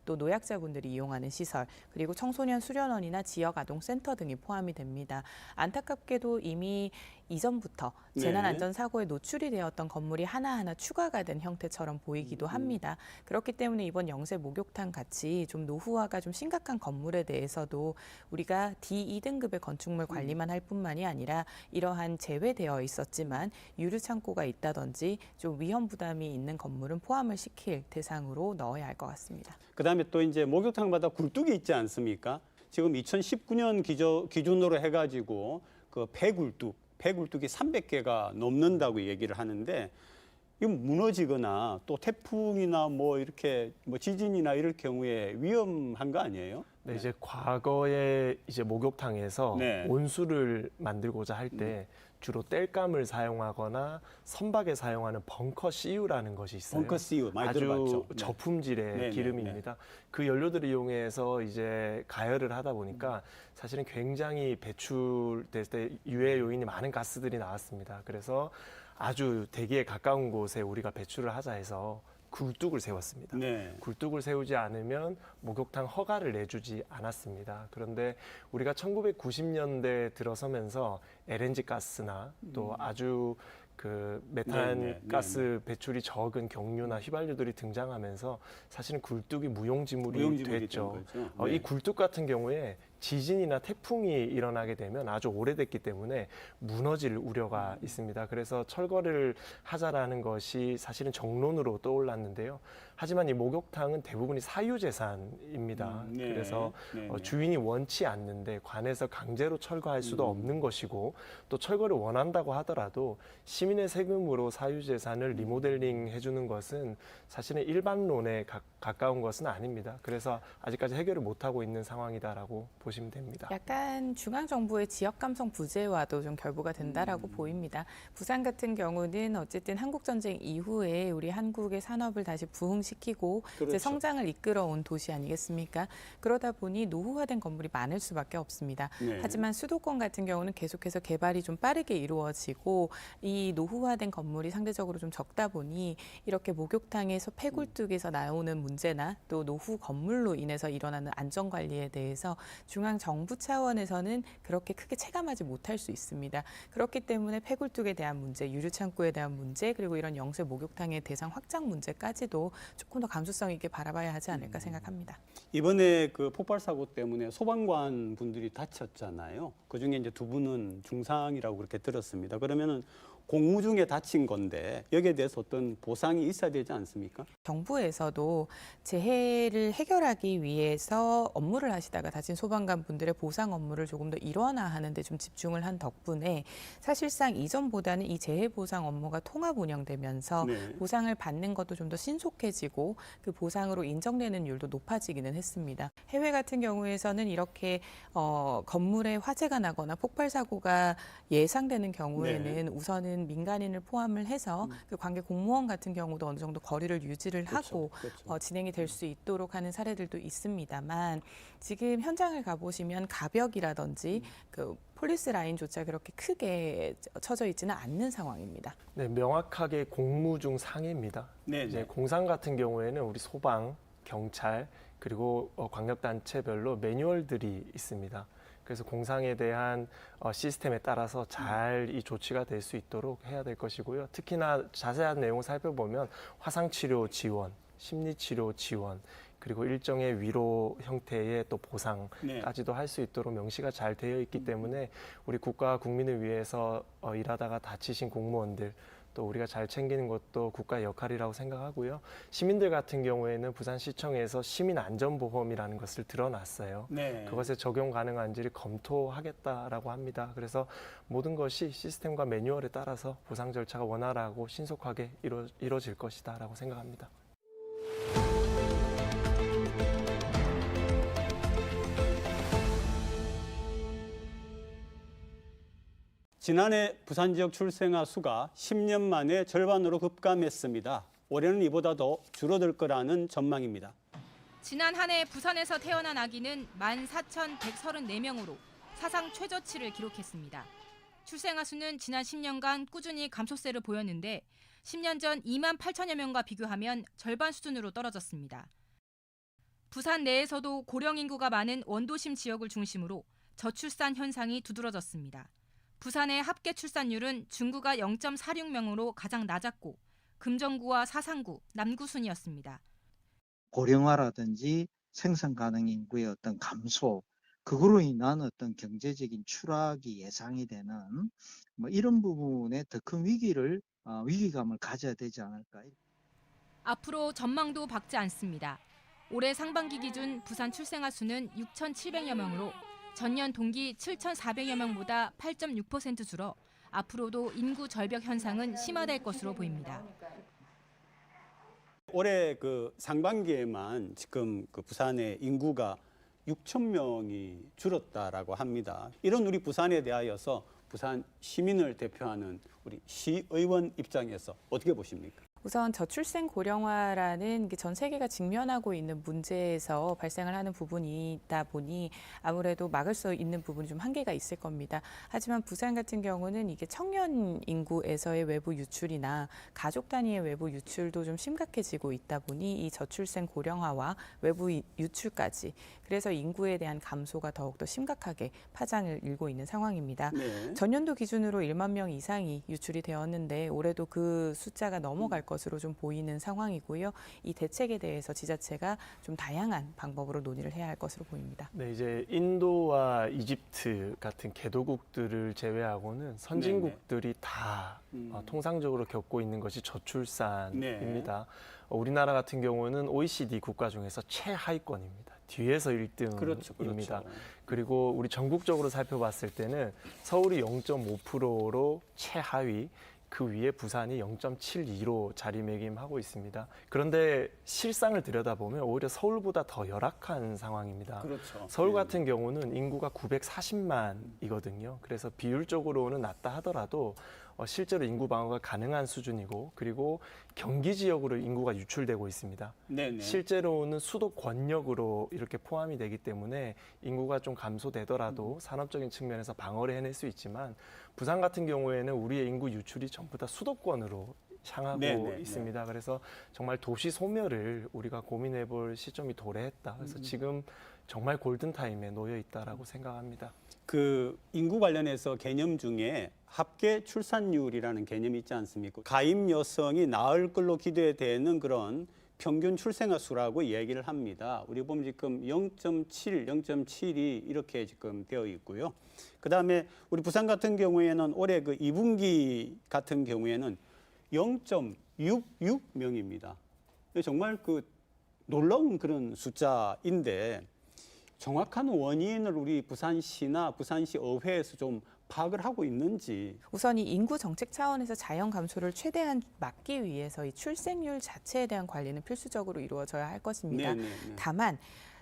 또 노약자분들이 이용하는 시설, 그리고 청소년 수련원이나 지역 아동센터 등이 포함이 됩니다. 안타깝게도 이미 이전부터 재난안전사고에 노출이 되었던 건물이 하나하나 추가가 된 형태처럼 보이기도 합니다. 그렇기 때문에 이번 영세 목욕탕 같이 좀 노후화가 좀 심각한 건물에 대해서도 우리가 D2등급의 건축물 관리만 할 뿐만이 아니라 이러한 제외되어 있었지만 유류 창고가 있다든지 좀 위험 부담이 있는 건물은 포함을 시킬 대상으로 넣어야 할 것 같습니다. 그다음에 또 이제 목욕탕마다 굴뚝이 있지 않습니까? 지금 2019년 기준으로 해가지고 그 폐굴뚝이 300개가 넘는다고 얘기를 하는데 이건 무너지거나 또 태풍이나 뭐 이렇게 뭐 지진이나 이럴 경우에 위험한 거 아니에요? 네, 이제 과거에 이제 목욕탕에서 온수를 만들고자 할 때 주로 땔감을 사용하거나 선박에 사용하는 벙커 CU라는 것이 있어요. 벙커 CU 많이 아주 들어봤죠. 저품질의 기름입니다. 그 연료들을 이용해서 이제 가열을 하다 보니까 사실은 굉장히 배출될 때 유해 요인이 많은 가스들이 나왔습니다. 그래서 아주 대기에 가까운 곳에 우리가 배출을 하자 해서 굴뚝을 세웠습니다. 굴뚝을 세우지 않으면 목욕탕 허가를 내주지 않았습니다. 그런데 우리가 1990년대 들어서면서 LNG 가스나 또 아주 그 메탄 가스 배출이 적은 경유나 휘발유들이 등장하면서 사실은 굴뚝이 무용지물이 됐죠. 이 굴뚝 같은 경우에 지진이나 태풍이 일어나게 되면 아주 오래됐기 때문에 무너질 우려가 있습니다. 그래서 철거를 하자라는 것이 사실은 정론으로 떠올랐는데요. 하지만 이 목욕탕은 대부분이 사유재산입니다. 그래서 주인이 원치 않는데 관에서 강제로 철거할 수도 없는 것이고 또 철거를 원한다고 하더라도 시민의 세금으로 사유재산을 리모델링 해주는 것은 사실은 일반론에 가까운 것은 아닙니다. 그래서 아직까지 해결을 못하고 있는 상황이다라고 보시면 됩니다. 약간 중앙정부의 지역 감성 부재와도 좀 결부가 된다라고 보입니다. 부산 같은 경우는 어쨌든 한국전쟁 이후에 우리 한국의 산업을 다시 부흥시키고 이제 성장을 이끌어온 도시 아니겠습니까? 그러다 보니 노후화된 건물이 많을 수밖에 없습니다. 하지만 수도권 같은 경우는 계속해서 개발이 좀 빠르게 이루어지고 이 노후화된 건물이 상대적으로 좀 적다 보니 이렇게 목욕탕에서 폐굴뚝에서 나오는 문제나 또 노후 건물로 인해서 일어나는 안전관리에 대해서 중앙 정부 차원에서는 그렇게 크게 체감하지 못할 수 있습니다. 그렇기 때문에 폐굴뚝에 대한 문제, 유류 창고에 대한 문제, 그리고 이런 영세 목욕탕의 대상 확장 문제까지도 조금 더 감수성 있게 바라봐야 하지 않을까 생각합니다. 이번에 그 폭발 사고 때문에 소방관 분들이 다쳤잖아요. 그 중에 이제 2분은 중상이라고 그렇게 들었습니다. 그러면은 공무 중에 다친 건데 여기에 대해서 어떤 보상이 있어야 되지 않습니까? 정부에서도 재해를 해결하기 위해서 업무를 하시다가 다친 소방관 분들의 보상 업무를 조금 더 일원화하는 데 좀 집중을 한 덕분에 사실상 이전보다는 이 재해 보상 업무가 통합 운영되면서 네. 보상을 받는 것도 좀 더 신속해지고 그 보상으로 인정되는 율도 높아지기는 했습니다. 해외 같은 경우에서는 이렇게 건물에 화재가 나거나 폭발 사고가 예상되는 경우에는 우선은 민간인을 포함을 해서 그 관계 공무원 같은 경우도 어느 정도 거리를 유지를 하고 진행이 될 수 있도록 하는 사례들도 있습니다만 지금 현장을 가보시면 가벽이라든지 그 폴리스 라인조차 그렇게 크게 쳐져 있지는 않는 상황입니다. 네, 명확하게 공무 중 상해입니다. 이제 공상 같은 경우에는 우리 소방, 경찰 그리고 광역단체별로 매뉴얼들이 있습니다. 그래서 공상에 대한 시스템에 따라서 잘 이 조치가 될 수 있도록 해야 될 것이고요. 특히나 자세한 내용을 살펴보면 화상치료 지원, 심리치료 지원, 그리고 일정의 위로 형태의 또 보상까지도 할 수 있도록 명시가 잘 되어 있기 때문에 우리 국가와 국민을 위해서 일하다가 다치신 공무원들 또 우리가 잘 챙기는 것도 국가의 역할이라고 생각하고요. 시민들 같은 경우에는 부산시청에서 시민안전보험이라는 것을 들어놨어요. 그것에 적용 가능한지를 검토하겠다라고 합니다. 그래서 모든 것이 시스템과 매뉴얼에 따라서 보상 절차가 원활하고 신속하게 이루어질 것이다라고 생각합니다. 지난해 부산 지역 출생아 수가 10년 만에 절반으로 급감했습니다. 올해는 이보다 더 줄어들 거라는 전망입니다. 지난 한 해 부산에서 태어난 아기는 14,134명으로 사상 최저치를 기록했습니다. 출생아 수는 지난 10년간 꾸준히 감소세를 보였는데 10년 전 2만 8천여 명과 비교하면 절반 수준으로 떨어졌습니다. 부산 내에서도 고령 인구가 많은 원도심 지역을 중심으로 저출산 현상이 두드러졌습니다. 부산의 합계 출산율은 중구가 0.46명으로 가장 낮았고 금정구와 사상구, 남구 순이었습니다. 고령화라든지 생산 가능 인구의 어떤 감소, 그거로 인한 어떤 경제적인 추락이 예상이 되는 뭐 이런 부분에 더 큰 위기감을 가져야 되지 않을까. 앞으로 전망도 밝지 않습니다. 올해 상반기 기준 부산 출생아 수는 6,700여 명으로 전년 동기 7,400여 명보다 8.6% 줄어 앞으로도 인구 절벽 현상은 심화될 것으로 보입니다. 올해 그 상반기에만 지금 그 부산의 인구가 6천 명이 줄었다라고 합니다. 이런 우리 부산에 대하여서 부산 시민을 대표하는 우리 시의원 입장에서 어떻게 보십니까? 우선 저출생 고령화라는 전 세계가 직면하고 있는 문제에서 발생을 하는 부분이다 보니 아무래도 막을 수 있는 부분이 좀 한계가 있을 겁니다. 하지만 부산 같은 경우는 이게 청년 인구에서의 외부 유출이나 가족 단위의 외부 유출도 좀 심각해지고 있다 보니 이 저출생 고령화와 외부 유출까지 그래서 인구에 대한 감소가 더욱더 심각하게 파장을 일고 있는 상황입니다. 전년도 기준으로 1만 명 이상이 유출이 되었는데 올해도 그 숫자가 넘어갈 것으로 좀 보이는 상황이고요. 이 대책에 대해서 지자체가 좀 다양한 방법으로 논의를 해야 할 것으로 보입니다. 네, 이제 인도와 이집트 같은 개도국들을 제외하고는 선진국들이 다 통상적으로 겪고 있는 것이 저출산입니다. 우리나라 같은 경우는 OECD 국가 중에서 최하위권입니다. 뒤에서 1등입니다. 그리고 우리 전국적으로 살펴봤을 때는 서울이 0.5%로 최하위, 그 위에 부산이 0.72로 자리매김하고 있습니다. 그런데 실상을 들여다보면 오히려 서울보다 더 열악한 상황입니다. 서울 같은 경우는 인구가 940만이거든요. 그래서 비율적으로는 낮다 하더라도 실제로 인구 방어가 가능한 수준이고 그리고 경기 지역으로 인구가 유출되고 있습니다. 실제로는 수도권역으로 이렇게 포함이 되기 때문에 인구가 좀 감소되더라도 산업적인 측면에서 방어를 해낼 수 있지만 부산 같은 경우에는 우리의 인구 유출이 전부 다 수도권으로 향하고 네네, 있습니다. 그래서 정말 도시 소멸을 우리가 고민해 볼 시점이 도래했다. 그래서 지금 정말 골든타임에 놓여 있다라고 생각합니다. 그 인구 관련해서 개념 중에 합계 출산율이라는 개념이 있지 않습니까? 가임 여성이 낳을 걸로 기대되는 그런 평균 출생아 수라고 이야기를 합니다. 우리 보면 지금 0.7, 0.7이 이렇게 지금 되어 있고요. 그다음에 우리 부산 같은 경우에는 올해 그 2분기 같은 경우에는 0.66명입니다. 정말 그 놀라운 그런 숫자인데 정확한 원인을 우리 부산시나 부산시 의회에서 좀 파악을 하고 있는지. 우선 이 인구 정책 차원에서 자연 감소를 최대한 막기 위해서 이 출생률 자체에 대한 관리는 필수적으로 이루어져야 할 것입니다. 다만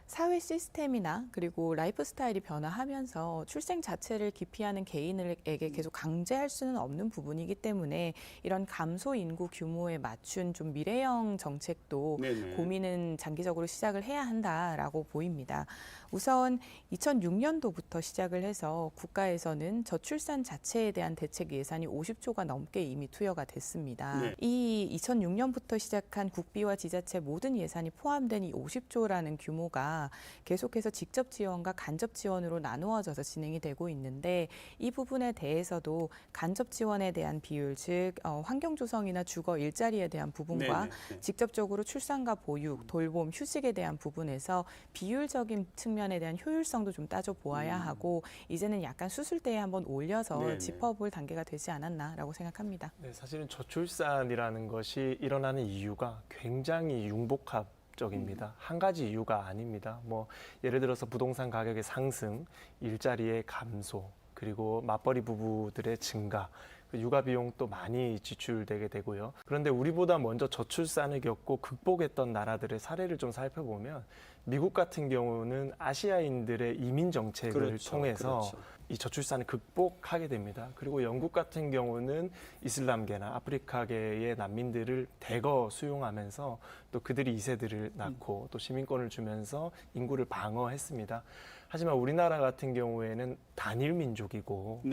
사회 시스템이나 그리고 라이프 스타일이 변화하면서 출생 자체를 기피하는 개인에게 계속 강제할 수는 없는 부분이기 때문에 이런 감소 인구 규모에 맞춘 좀 미래형 정책도 고민은 장기적으로 시작을 해야 한다라고 보입니다. 우선 2006년도부터 시작을 해서 국가에서는 저출산 자체에 대한 대책 예산이 50조가 넘게 이미 투여가 됐습니다. 이 2006년부터 시작한 국비와 지자체 모든 예산이 포함된 이 50조라는 규모가 계속해서 직접 지원과 간접 지원으로 나누어져서 진행이 되고 있는데 이 부분에 대해서도 간접 지원에 대한 비율, 즉 환경 조성이나 주거 일자리에 대한 부분과 직접적으로 출산과 보육, 돌봄, 휴직에 대한 부분에서 비율적인 측면에 대한 효율성도 좀 따져보아야 하고 이제는 약간 수술대에 한번 올려서 짚어볼 단계가 되지 않았나라고 생각합니다. 네, 사실은 저출산이라는 것이 일어나는 이유가 굉장히 융복합적입니다. 한 가지 이유가 아닙니다. 뭐 예를 들어서 부동산 가격의 상승, 일자리의 감소, 그리고 맞벌이 부부들의 증가, 육아 비용도 많이 지출되게 되고요. 그런데 우리보다 먼저 저출산을 겪고 극복했던 나라들의 사례를 좀 살펴보면 미국 같은 경우는 아시아인들의 이민 정책을 통해서 이 저출산을 극복하게 됩니다. 그리고 영국 같은 경우는 이슬람계나 아프리카계의 난민들을 대거 수용하면서 또 그들이 2세들을 낳고 또 시민권을 주면서 인구를 방어했습니다. 하지만 우리나라 같은 경우에는 단일 민족이고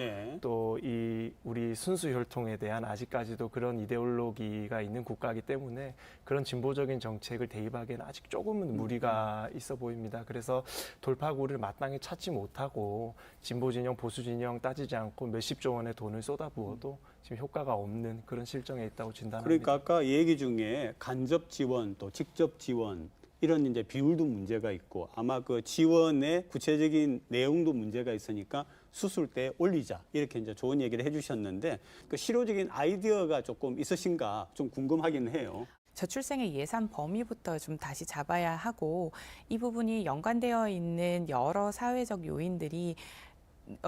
또 이 우리 순수 혈통에 대한 아직까지도 그런 이데올로기가 있는 국가이기 때문에 그런 진보적인 정책을 대입하기에는 아직 조금은 무리가 있어 보입니다. 그래서 돌파구를 마땅히 찾지 못하고 진보 진영, 보수 진영 따지지 않고 몇십조 원의 돈을 쏟아부어도 지금 효과가 없는 그런 실정에 있다고 진단합니다. 그러니까 아까 얘기 중에 간접 지원 또 직접 지원 이런 이제 비율도 문제가 있고 아마 그 지원의 구체적인 내용도 문제가 있으니까 수술 때 올리자 이렇게 이제 좋은 얘기를 해주셨는데 그 실효적인 아이디어가 조금 있으신가 좀 궁금하긴 해요. 저출생의 예산 범위부터 좀 다시 잡아야 하고 이 부분이 연관되어 있는 여러 사회적 요인들이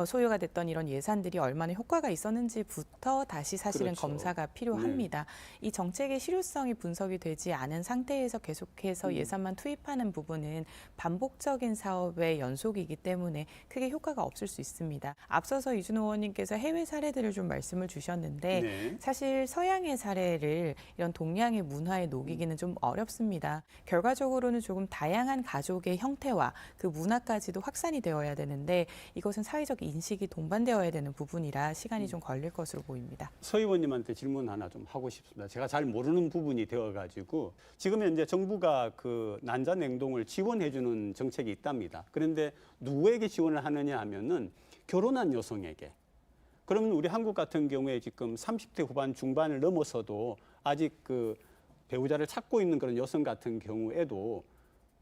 소요가 됐던 이런 예산들이 얼마나 효과가 있었는지부터 다시 사실은 검사가 필요합니다. 이 정책의 실효성이 분석이 되지 않은 상태에서 계속해서 예산만 투입하는 부분은 반복적인 사업의 연속이기 때문에 크게 효과가 없을 수 있습니다. 앞서서 이준호 의원님께서 해외 사례들을 좀 말씀을 주셨는데 사실 서양의 사례를 이런 동양의 문화에 녹이기는 좀 어렵습니다. 결과적으로는 조금 다양한 가족의 형태와 그 문화까지도 확산이 되어야 되는데 이것은 사회적 인식이 동반되어야 되는 부분이라 시간이 좀 걸릴 것으로 보입니다. 서 의원님한테 질문 하나 좀 하고 싶습니다. 제가 잘 모르는 부분이 되어가지고 지금 현재 정부가 그 난자 냉동을 지원해주는 정책이 있답니다. 그런데 누구에게 지원을 하느냐 하면은 결혼한 여성에게. 그러면 우리 한국 같은 경우에 지금 30대 후반 중반을 넘어서도 아직 그 배우자를 찾고 있는 그런 여성 같은 경우에도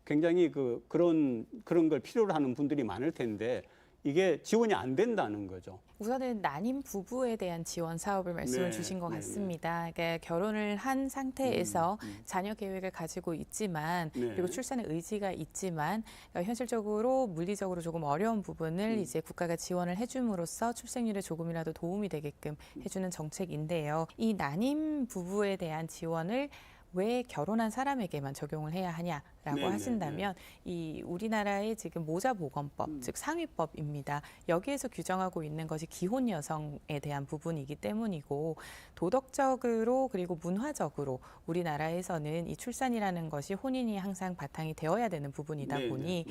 굉장히 그런 걸 필요로 하는 분들이 많을 텐데. 이게 지원이 안 된다는 거죠. 우선은 난임 부부에 대한 지원 사업을 말씀을 주신 것 같습니다. 그러니까 결혼을 한 상태에서 자녀 계획을 가지고 있지만 그리고 출산의 의지가 있지만 그러니까 현실적으로 물리적으로 조금 어려운 부분을 이제 국가가 지원을 해줌으로써 출생률에 조금이라도 도움이 되게끔 해주는 정책인데요. 이 난임 부부에 대한 지원을 왜 결혼한 사람에게만 적용을 해야 하냐라고 네네네. 하신다면 이 우리나라의 지금 모자보건법, 즉 상위법입니다. 여기에서 규정하고 있는 것이 기혼 여성에 대한 부분이기 때문이고 도덕적으로 그리고 문화적으로 우리나라에서는 이 출산이라는 것이 혼인이 항상 바탕이 되어야 되는 부분이다 보니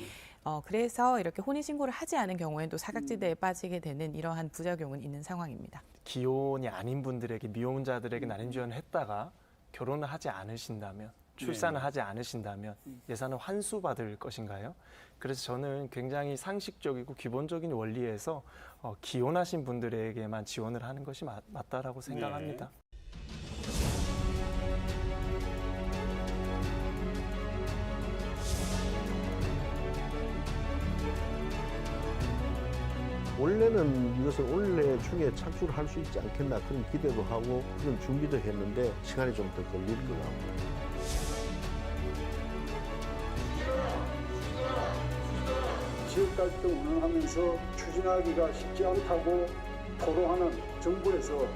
그래서 이렇게 혼인신고를 하지 않은 경우에는 또 사각지대에 빠지게 되는 이러한 부작용은 있는 상황입니다. 기혼이 아닌 분들에게 미혼자들에게 난임 지원을 했다가 결혼을 하지 않으신다면 출산을 하지 않으신다면 예산을 환수받을 것인가요? 그래서 저는 굉장히 상식적이고 기본적인 원리에서 기혼하신 분들에게만 지원을 하는 것이 맞다라고 생각합니다. 원래는 이것을 올해 중에 착수를 할 수 있지 않겠나 그런 기대도 하고 그런 준비도 했는데 시간이 좀 더 걸릴 것 같고. 지역 갈등 운영하면서 추진하기가 쉽지 않다고 토로하는 정부에서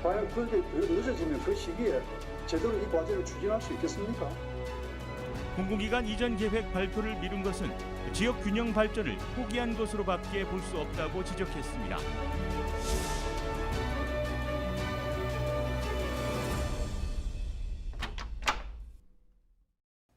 과연 그게 더 늦어지면 그 시기에 제대로 이 과제를 추진할 수 있겠습니까? 공공기관 이전 계획 발표를 미룬 것은 지역 균형 발전을 포기한 것으로밖에 볼 수 없다고 지적했습니다.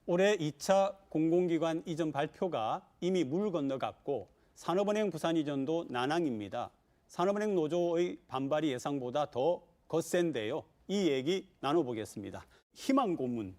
올해 2차 공공기관 이전 발표가 이미 물 건너갔고 산업은행 부산 이전도 난항입니다. 산업은행 노조의 반발이 예상보다 더 거센데요. 이 얘기 나눠보겠습니다. 희망 고문.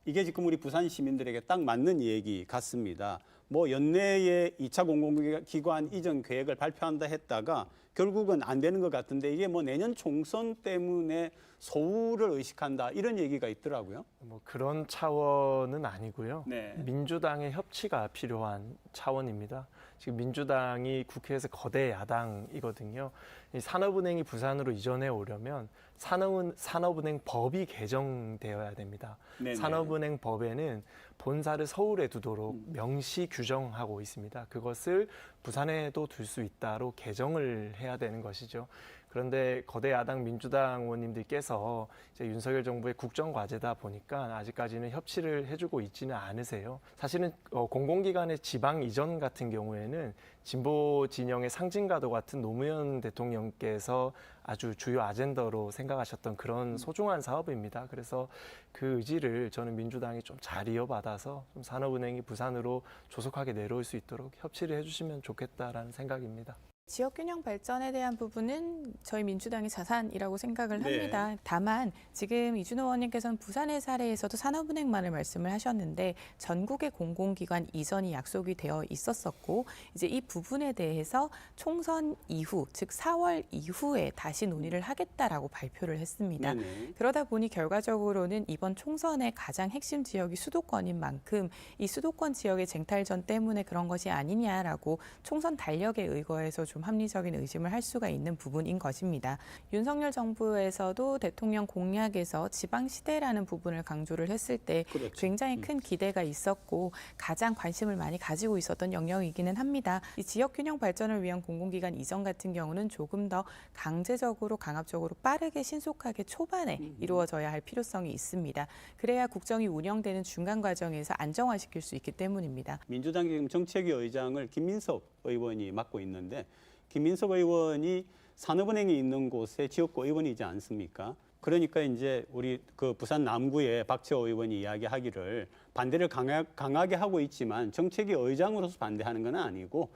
이게 지금 우리 부산 시민들에게 딱 맞는 얘기 같습니다. 뭐 연내에 2차 공공기관 이전 계획을 발표한다 했다가 결국은 안 되는 것 같은데 이게 뭐 내년 총선 때문에 소우를 의식한다 이런 얘기가 있더라고요. 뭐 그런 차원은 아니고요. 네. 민주당의 협치가 필요한 차원입니다. 지금 민주당이 국회에서 거대 야당이거든요. 이 산업은행이 부산으로 이전해 오려면 산업은행 법이 개정되어야 됩니다. 네네. 산업은행 법에는 본사를 서울에 두도록 명시 규정하고 있습니다. 그것을 부산에도 둘 수 있다로 개정을 해야 되는 것이죠. 그런데 거대 야당 민주당 의원님들께서 이제 윤석열 정부의 국정 과제다 보니까 아직까지는 협치를 해주고 있지는 않으세요. 사실은 공공기관의 지방 이전 같은 경우에는 진보 진영의 상징과도 같은 노무현 대통령께서 아주 주요 아젠더로 생각하셨던 그런 소중한 사업입니다. 그래서 그 의지를 저는 민주당이 좀 잘 이어받아서 좀 산업은행이 부산으로 조속하게 내려올 수 있도록 협치를 해주시면 좋겠다라는 생각입니다. 지역균형 발전에 대한 부분은 저희 민주당의 자산이라고 생각을 네. 합니다. 다만 지금 이준호 의원님께서는 부산의 사례에서도 산업은행만을 말씀을 하셨는데 전국의 공공기관 이전이 약속이 되어 있었었고 이제 이 부분에 대해서 총선 이후 즉 4월 이후에 다시 논의를 하겠다라고 발표를 했습니다. 네네. 그러다 보니 결과적으로는 이번 총선의 가장 핵심 지역이 수도권인 만큼 이 수도권 지역의 쟁탈전 때문에 그런 것이 아니냐라고 총선 달력에 의거해서 좀 합리적인 의심을 할 수가 있는 부분인 것입니다. 윤석열 정부에서도 대통령 공약에서 지방시대라는 부분을 강조를 했을 때 그렇죠. 굉장히 큰 기대가 있었고 가장 관심을 많이 가지고 있었던 영역이기는 합니다. 이 지역균형 발전을 위한 공공기관 이전 같은 경우는 조금 더 강제적으로 강압적으로 빠르게 신속하게 초반에 이루어져야 할 필요성이 있습니다. 그래야 국정이 운영되는 중간 과정에서 안정화시킬 수 있기 때문입니다. 민주당 지금 정책위 의장을 김민석 의원이 맡고 있는데 김민석 의원이 산업은행이 있는 곳에 지역구 의원이지 않습니까? 그러니까 이제 우리 그 부산 남구의 박채호 의원이 이야기하기를 반대를 강하게 하고 있지만 정책위 의장으로서 반대하는 건 아니고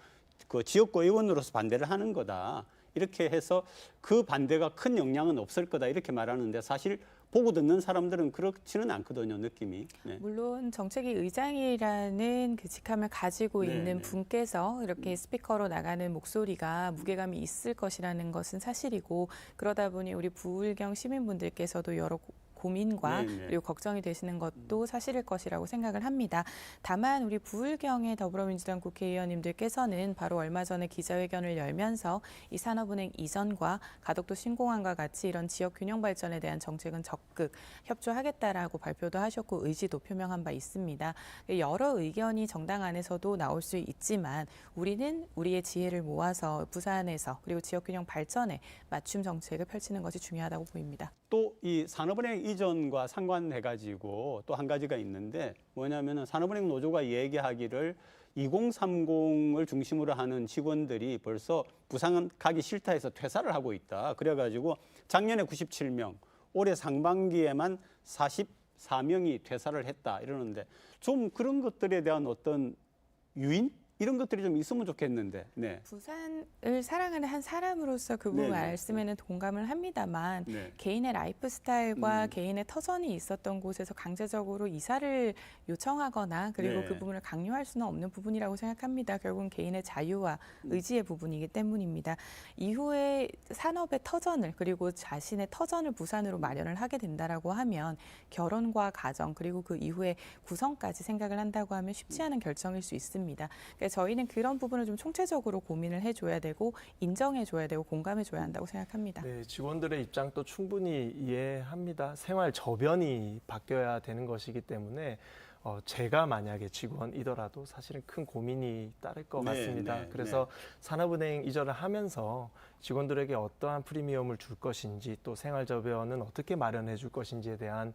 그 지역구 의원으로서 반대를 하는 거다. 이렇게 해서 그 반대가 큰 영향은 없을 거다 이렇게 말하는데 사실 보고 듣는 사람들은 그렇지는 않거든요, 느낌이. 네. 물론 정책위 의장이라는 그 직함을 가지고 있는 분께서 이렇게 스피커로 나가는 목소리가 무게감이 있을 것이라는 것은 사실이고 그러다 보니 우리 부울경 시민분들께서도 여러 고민과 그리고 걱정이 되시는 것도 사실일 것이라고 생각을 합니다. 다만 우리 부울경의 더불어민주당 국회의원님들께서는 바로 얼마 전에 기자회견을 열면서 이 산업은행 이전과 가덕도 신공항과 같이 이런 지역 균형 발전에 대한 정책은 적극 협조하겠다라고 발표도 하셨고 의지도 표명한 바 있습니다. 여러 의견이 정당 안에서도 나올 수 있지만 우리는 우리의 지혜를 모아서 부산에서 그리고 지역 균형 발전에 맞춤 정책을 펼치는 것이 중요하다고 보입니다. 또 이 산업은행 이전과 상관해가지고 또 한 가지가 있는데 뭐냐면은 산업은행 노조가 얘기하기를 2030을 중심으로 하는 직원들이 벌써 부산 가기 싫다 해서 퇴사를 하고 있다. 그래가지고 작년에 97명, 올해 상반기에만 44명이 퇴사를 했다 이러는데 좀 그런 것들에 대한 어떤 유인? 이런 것들이 좀 있으면 좋겠는데. 네. 부산을 사랑하는 한 사람으로서 그 부분 말씀에는 공감을 합니다만 개인의 라이프 스타일과 개인의 터전이 있었던 곳에서 강제적으로 이사를 요청하거나 그리고 그 부분을 강요할 수는 없는 부분이라고 생각합니다. 결국은 개인의 자유와 의지의 부분이기 때문입니다. 이후에 산업의 터전을 그리고 자신의 터전을 부산으로 마련을 하게 된다라고 하면 결혼과 가정 그리고 그 이후에 구성까지 생각을 한다고 하면 쉽지 않은 결정일 수 있습니다. 저희는 그런 부분을 좀 총체적으로 고민을 해줘야 되고 인정해줘야 되고 공감해줘야 한다고 생각합니다. 네, 직원들의 입장도 충분히 이해합니다. 생활 저변이 바뀌어야 되는 것이기 때문에 제가 만약에 직원이더라도 사실은 큰 고민이 따를 것 같습니다. 그래서 산업은행 이전을 하면서 직원들에게 어떠한 프리미엄을 줄 것인지 또 생활 저변은 어떻게 마련해 줄 것인지에 대한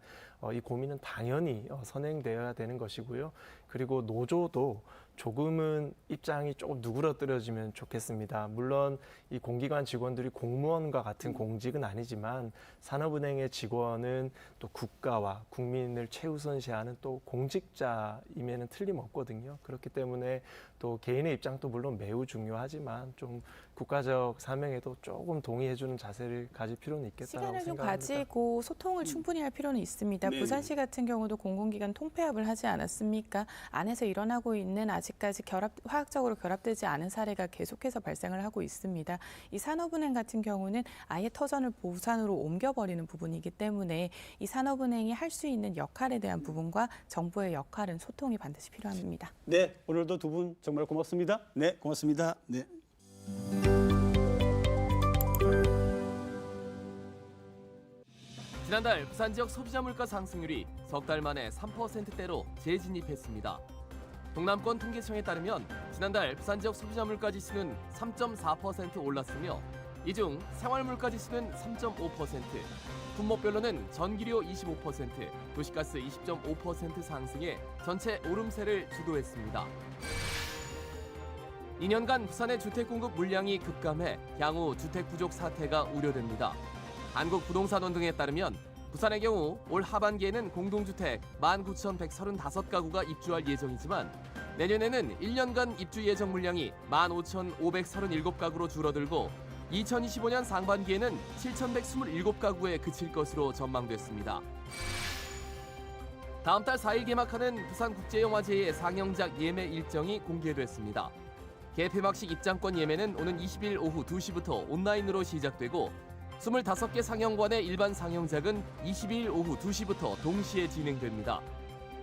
이 고민은 당연히 선행되어야 되는 것이고요. 그리고 노조도 조금은 입장이 조금 누그러뜨려지면 좋겠습니다. 물론 이 공기관 직원들이 공무원과 같은 공직은 아니지만 산업은행의 직원은 또 국가와 국민을 최우선시하는 또 공직자임에는 틀림없거든요. 그렇기 때문에 또 개인의 입장도 물론 매우 중요하지만 좀 국가적 사명에도 조금 동의해주는 자세를 가질 필요는 있겠다라고 시간을 좀 생각합니다. 가지고 소통을 충분히 할 필요는 있습니다. 부산시 같은 경우도 공공기관 통폐합을 하지 않았습니까? 안에서 일어나고 있는 아직까지 화학적으로 결합되지 않은 사례가 계속해서 발생을 하고 있습니다. 이 산업은행 같은 경우는 아예 터전을 부산으로 옮겨버리는 부분이기 때문에 이 산업은행이 할 수 있는 역할에 대한 부분과 정부의 역할은 소통이 반드시 필요합니다. 네, 오늘도 두 분 정말 고맙습니다. 네, 고맙습니다. 네. 지난달 부산 지역 소비자 물가 상승률이 석 달 만에 3%대로 재진입했습니다. 동남권 통계청에 따르면 지난달 부산 지역 소비자 물가 지수는 3.4% 올랐으며 이 중 생활 물가 지수는 3.5%, 품목별로는 전기료 25%, 도시가스 20.5% 상승해 전체 오름세를 주도했습니다. 2년간 부산의 주택 공급 물량이 급감해 향후 주택 부족 사태가 우려됩니다. 한국부동산원 등에 따르면 부산의 경우 올 하반기에는 공동주택 19,135가구가 입주할 예정이지만 내년에는 1년간 입주 예정 물량이 15,537가구로 줄어들고 2025년 상반기에는 7,127가구에 그칠 것으로 전망됐습니다. 다음 달 4일 개막하는 부산국제영화제의 상영작 예매 일정이 공개됐습니다. 개폐막식 입장권 예매는 오는 20일 오후 2시부터 온라인으로 시작되고 25개 상영관의 일반 상영작은 22일 오후 2시부터 동시에 진행됩니다.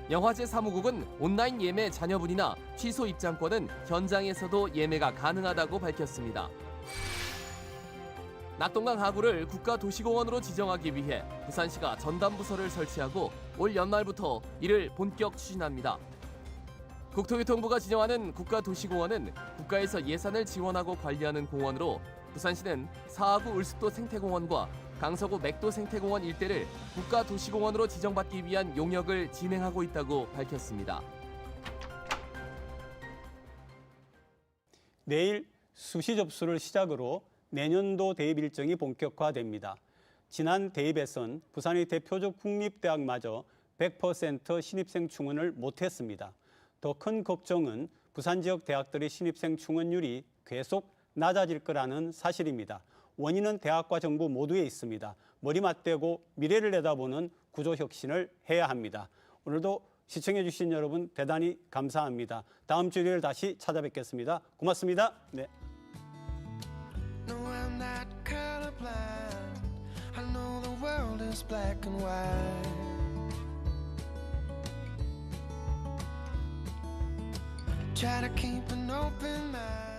영화제 사무국은 온라인 예매 자녀분이나 취소 입장권은 현장에서도 예매가 가능하다고 밝혔습니다. 낙동강 하구를 국가도시공원으로 지정하기 위해 부산시가 전담부서를 설치하고 올 연말부터 이를 본격 추진합니다. 국토교통부가 지정하는 국가도시공원은 국가에서 예산을 지원하고 관리하는 공원으로 부산시는 사하구 을숙도 생태공원과 강서구 맥도 생태공원 일대를 국가도시공원으로 지정받기 위한 용역을 진행하고 있다고 밝혔습니다. 내일 수시 접수를 시작으로 내년도 대입 일정이 본격화됩니다. 지난 대입에선 부산의 대표적 국립대학마저 100% 신입생 충원을 못했습니다. 더 큰 걱정은 부산 지역 대학들의 신입생 충원율이 계속 낮아질 거라는 사실입니다. 원인은 대학과 정부 모두에 있습니다. 머리 맞대고 미래를 내다보는 구조혁신을 해야 합니다. 오늘도 시청해 주신 여러분 대단히 감사합니다. 다음 주 일요일 다시 찾아뵙겠습니다. 고맙습니다. 네. No, I'm not colorblind. I know the world is black and white. Try to keep an open mind.